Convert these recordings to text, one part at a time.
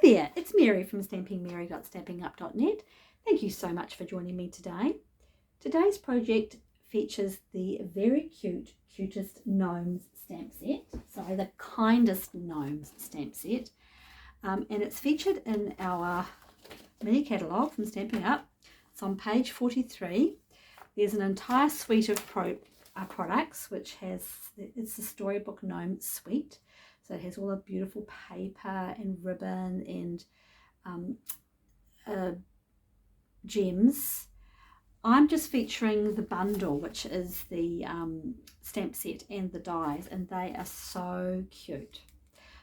there, it's Mary from stampingmary.stampingup.net. Thank you so much for joining me today. Today's project features the very cute Kindest Gnomes stamp set, so the Kindest Gnomes stamp set, and it's featured in our mini catalogue from Stampin Up. It's on page 43. There's an entire suite of products, which it's the Storybook Gnome suite. So it has all the beautiful paper and ribbon and gems. I'm just featuring the bundle, which is the stamp set and the dies, and they are so cute.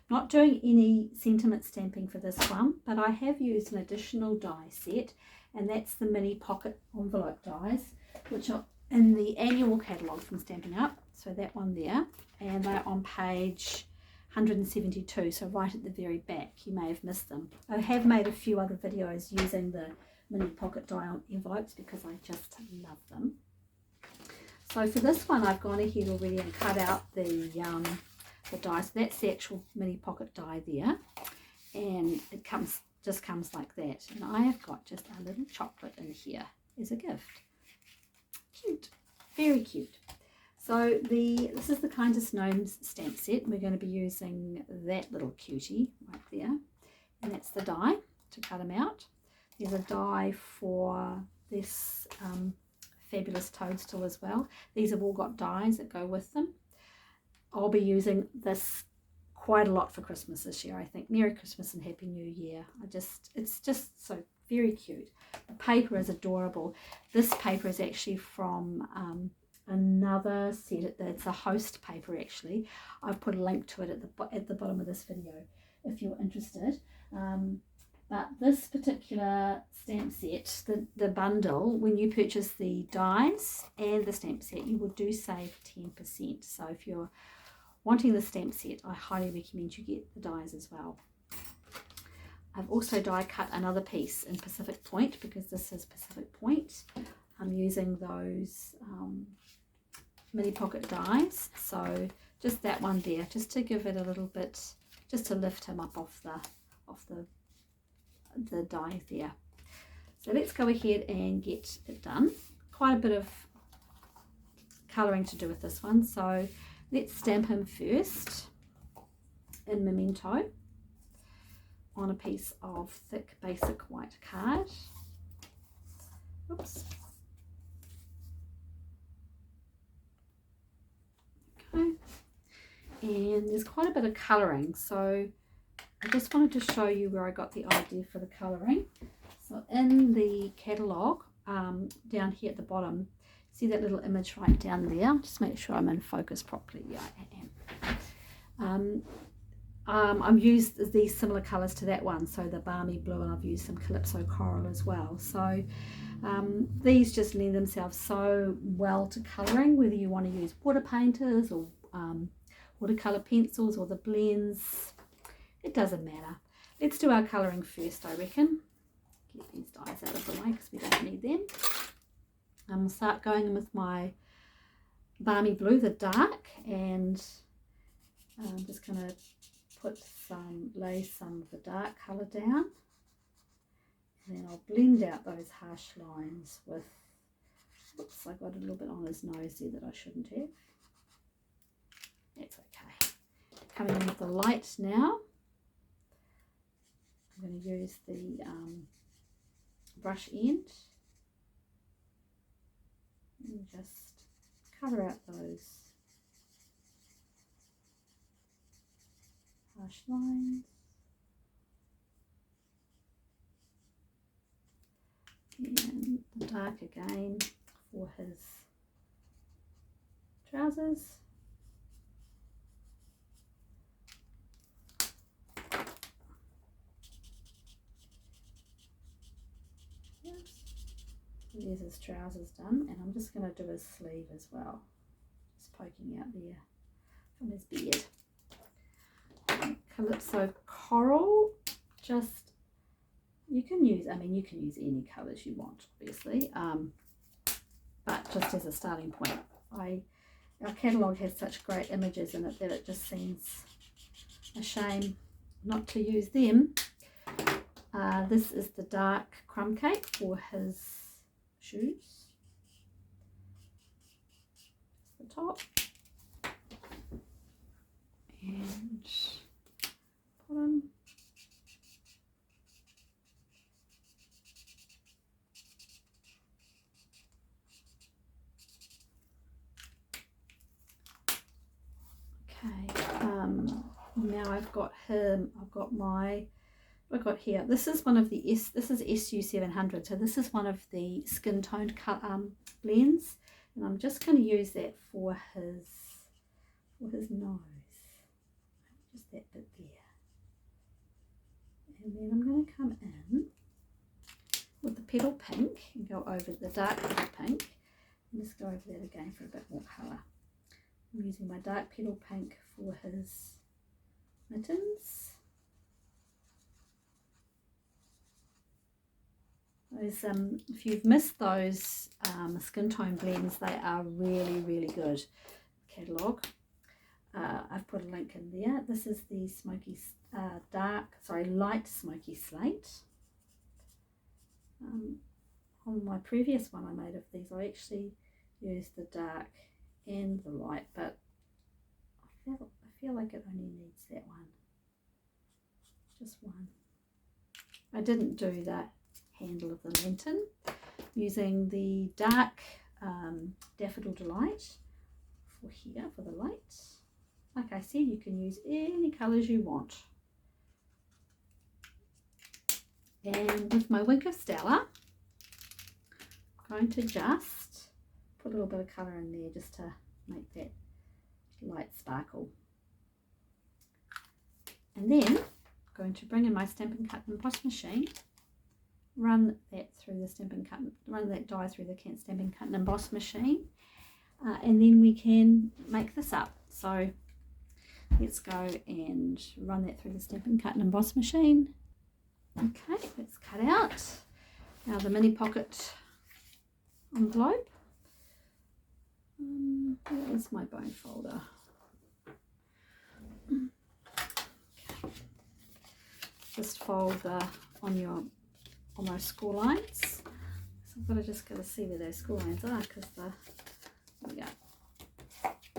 Not doing any sentiment stamping for this one, but I have used an additional die set, and that's the mini pocket envelope dies, which are in the annual catalogue from Stampin Up. So that one there, and they're on page 172, so right at the very back. You may have missed them. I have made a few other videos using the mini pocket die envelopes because I just love them. So for this one, I've gone ahead already and cut out the die. So that's the actual mini pocket die there, and it just comes like that. And I have got just a little chocolate in here as a gift. Cute, very cute. So this is the Kindest Gnomes stamp set. We're going to be using that little cutie right there, and that's the die to cut them out. There's a die for this fabulous toadstool as well. These have all got dies that go with them. I'll be using this quite a lot for Christmas this year, I think. Merry Christmas and Happy New Year. It's just so very cute. The paper is adorable. This paper is actually from another set. It's a host paper actually. I've put a link to it at the bottom of this video if you're interested. But this particular stamp set, the bundle, when you purchase the dies and the stamp set, you will do save 10%. So if you're wanting the stamp set, I highly recommend you get the dies as well. I've also die cut another piece in Pacific Point because this is Pacific Point. I'm using those mini pocket dies, so just that one there, just to give it a little bit, just to lift him up off the die there. So let's go ahead and get it done. Quite a bit of colouring to do with this one, so let's stamp him first in Memento on a piece of thick basic white card. Oops. Okay, and there's quite a bit of colouring, so I just wanted to show you where I got the idea for the colouring. So in the catalogue, down here at the bottom, see that little image right down there? Just make sure I'm in focus properly. Yeah, I am. I've used these similar colours to that one, so the balmy blue, and I've used some Calypso coral as well. So these just lend themselves so well to colouring, whether you want to use water painters or watercolour pencils or the blends. It doesn't matter. Let's do our colouring first, I reckon. Get these dies out of the way because we don't need them. I'll start going in with my balmy blue, the dark, and I'm just going to lay some of the dark colour down, and then I'll blend out those harsh lines with, oops, I got a little bit on his nose there that I shouldn't have. That's okay. Coming in with the light now. I'm going to use the brush end and just colour out those harsh lines. And the dark again for his trousers. There's his trousers done, and I'm just going to do his sleeve as well, just poking out there from his beard. Calypso coral, just, you can use any colours you want, obviously, but just as a starting point. Our catalogue has such great images in it that it just seems a shame not to use them. This is the dark crumb cake for his shoes. The top. And bottom. Okay, now I've got him, I've got here, this is one of the this is SU700, so this is one of the skin toned blends, and I'm just going to use that for his nose, just that bit there, and then I'm going to come in with the petal pink and go over the dark petal pink, and just go over that again for a bit more colour. I'm using my dark petal pink for his mittens. Those, if you've missed those skin tone blends, they are really, really good. Catalogue. I've put a link in there. This is the smoky, light smoky slate. On my previous one I made of these, I actually used the dark and the light, but I feel like it only needs that one, just one. I didn't do the handle of the lantern. Using the dark Daffodil Delight for here for the light. Like I said, you can use any colours you want. And with my Wink of Stella, I'm going to just put a little bit of colour in there just to make that light sparkle. And then I'm going to bring in my Stampin' Cut and Emboss machine, run that dye through the Stampin' Cut and Emboss machine, and then we can make this up. So let's go and run that through the Stampin' Cut and Emboss machine. Okay, let's cut out now the mini pocket envelope. Where is my bone folder? Okay. Just fold on those score lines. So I've got to see where those score lines are, because there we go.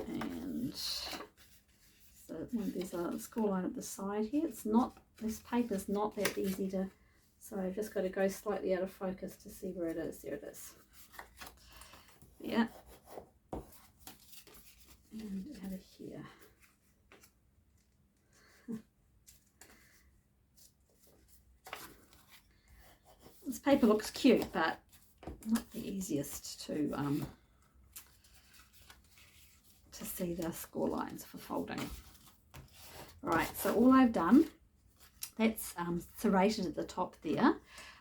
And so there's a score line at the side here. This paper's not that easy to, so I've just got to go slightly out of focus to see where it is. There it is. Yeah. And out of here. This paper looks cute, but not the easiest to see the score lines for folding. Right, so all I've done, that's serrated at the top there.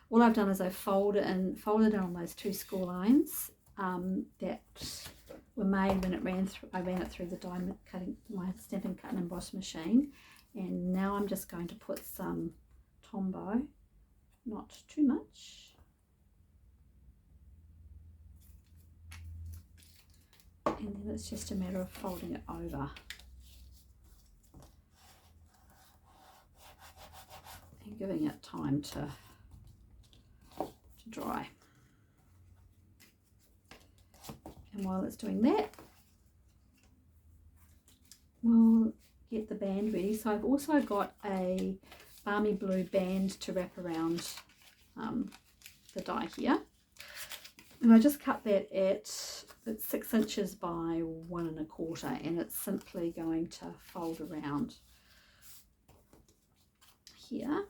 All I've done is I've folded in on those two score lines that were made when I ran it through the my Stampin' Cut and Emboss machine, and now I'm just going to put some Tombow, not too much, and then it's just a matter of folding it over and giving it time to dry. And while it's doing that, we'll get the band ready. So I've also got a balmy blue band to wrap around the die here. And I just cut that it's 6 inches by 1 1/4, and it's simply going to fold around here.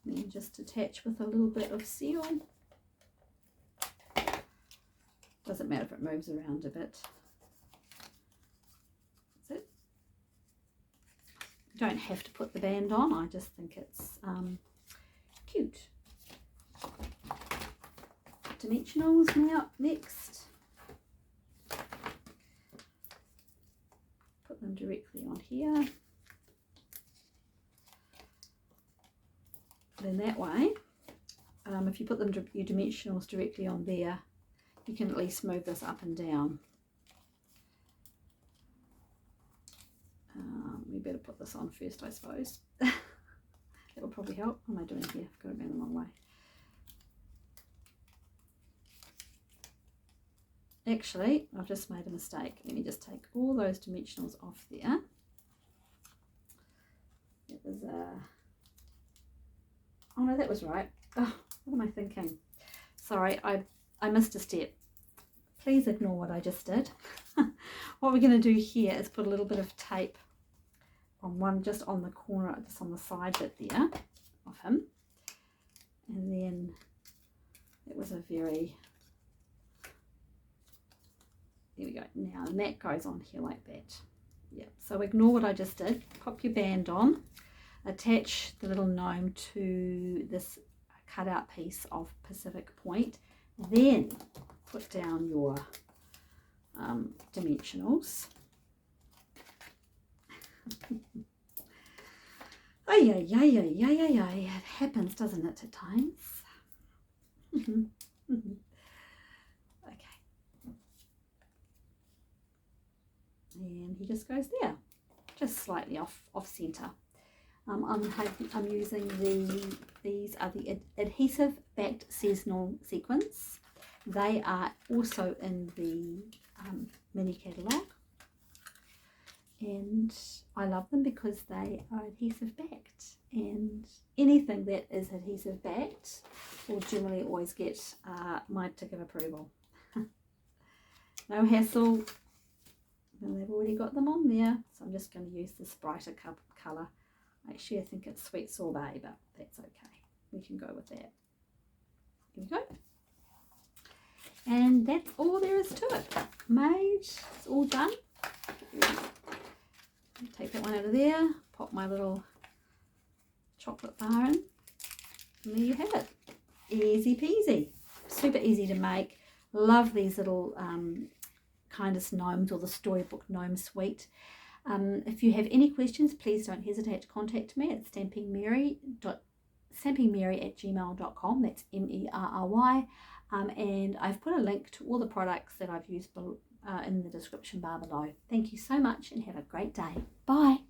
And just attach with a little bit of seal. Doesn't matter if it moves around a bit. That's it. You don't have to put the band on, I just think it's cute. Dimensionals now next. Put them directly on here. Then that way if you put them your dimensionals directly on there, you can at least move this up and down. We better put this on first, I suppose. That will probably help. What am I doing here? I've got it the wrong way. Actually, I've just made a mistake. Let me just take all those dimensionals off there. It was oh no, that was right. Oh, what am I thinking? Sorry, I missed a step. Please ignore what I just did. What we're going to do here is put a little bit of tape on one, just on the corner, just on the side bit there of him. And then it was a very, there we go. Now, and that goes on here like that. Yeah, so ignore what I just did. Pop your band on, attach the little gnome to this cutout piece of Pacific Point, then put down your dimensionals. Ay, it happens, doesn't it, at times? Okay. And he just goes there, just slightly off center. I'm using these are the adhesive backed seasonal sequins. They are also in the mini catalogue, and I love them because they are adhesive backed, and anything that is adhesive backed will generally always get my tick of approval. No hassle, and they've already got them on there, so I'm just going to use this brighter colour. Actually, I think it's Sweet Sorbet, but that's okay. We can go with that. Here we go. And that's all there is to it. Made, it's all done. Take that one out of there, pop my little chocolate bar in, and there you have it. Easy peasy. Super easy to make. Love these little Kindest Gnomes, or the Storybook Gnome Suite. If you have any questions, please don't hesitate to contact me at stampingmary@gmail.com. That's MERRY. And I've put a link to all the products that I've used in the description bar below. Thank you so much and have a great day. Bye.